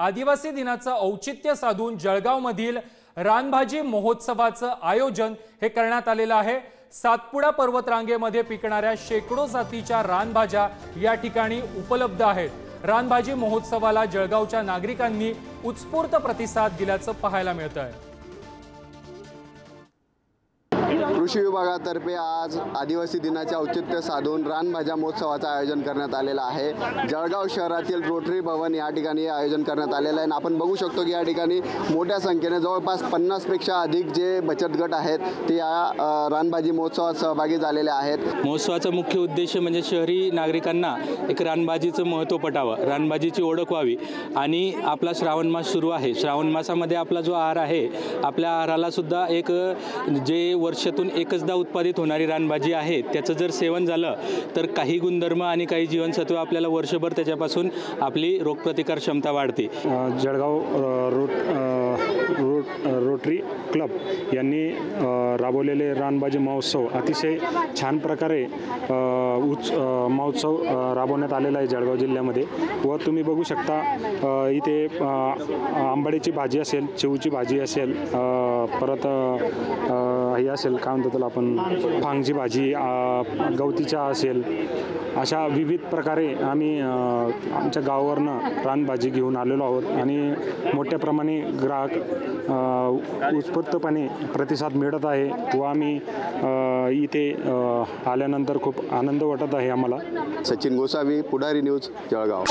आदिवासी दिनाचं औचित्य साधून जळगावमधील रानभाजी महोत्सवाचं आयोजन हे करण्यात आलेलं आहे। सातपुडा पर्वतरांगेमध्ये पिकणाऱ्या शेकडो जातीच्या रानभाज्या या ठिकाणी उपलब्ध आहेत। रानभाजी महोत्सवाला जळगावच्या नागरिकांनी उत्स्फूर्त प्रतिसाद दिल्याचं पाहायला मिळतंय। कृषी विभागातर्फे आज आदिवासी दिनाचे औचित्य साधून रानभाज्या महोत्सवाचं आयोजन करण्यात आलेलं आहे। जळगाव शहरातील रोटरी भवन या ठिकाणी आयोजन करण्यात आलेलं आहे। आपण बघू शकतो की या ठिकाणी मोठ्या संख्येने जवळपास 50 पेक्षा अधिक जे बचत गट आहेत ते या रानभाजी महोत्सवात सहभागी झालेले आहेत। महोत्सवाचा मुख्य उद्देश म्हणजे शहरी नागरिकांना एक रानभाजीचं महत्त्व पटावं, रानभाजीची ओळख व्हावी आणि आपला श्रावण मास सुरू आहे। श्रावण मासामध्ये आपला जो आहार आहे, आपल्या आहाराला सुद्धा एक जे वर्षातून एकचदा उत्पादित होणारी रानभाजी आहे त्याचं जर सेवन झालं तर काही गुणधर्म आणि काही जीवनसत्व आपल्याला वर्षभर त्याच्यापासून आपली रोगप्रतिकार क्षमता वाढते। जळगाव रोटरी क्लब यांनी राबवलेले रानभाजी महोत्सव अतिशय छान प्रकारे महोत्सव राबवण्यात आलेला आहे जळगाव जिल्ह्यामध्ये। व तुम्ही बघू शकता इथे आंबाडीची भाजी असेल, चिवची भाजी असेल, परत ही असेल काय म्हणतो त्याला आपण फांगची भाजी, गवती चहा असेल, अशा विविध प्रकारे आम्ही आमच्या गावावरनं रानभाजी घेऊन आलेलो आहोत आणि मोठ्या प्रमाणे ग्राहक उत्स्फूर्तपणे प्रतिसाद मिळत आहे व आम्ही इथे आल्यानंतर खूप आनंद वाटत आहे आम्हाला। सचिन गोसावी, पुढारी न्यूज, जळगाव।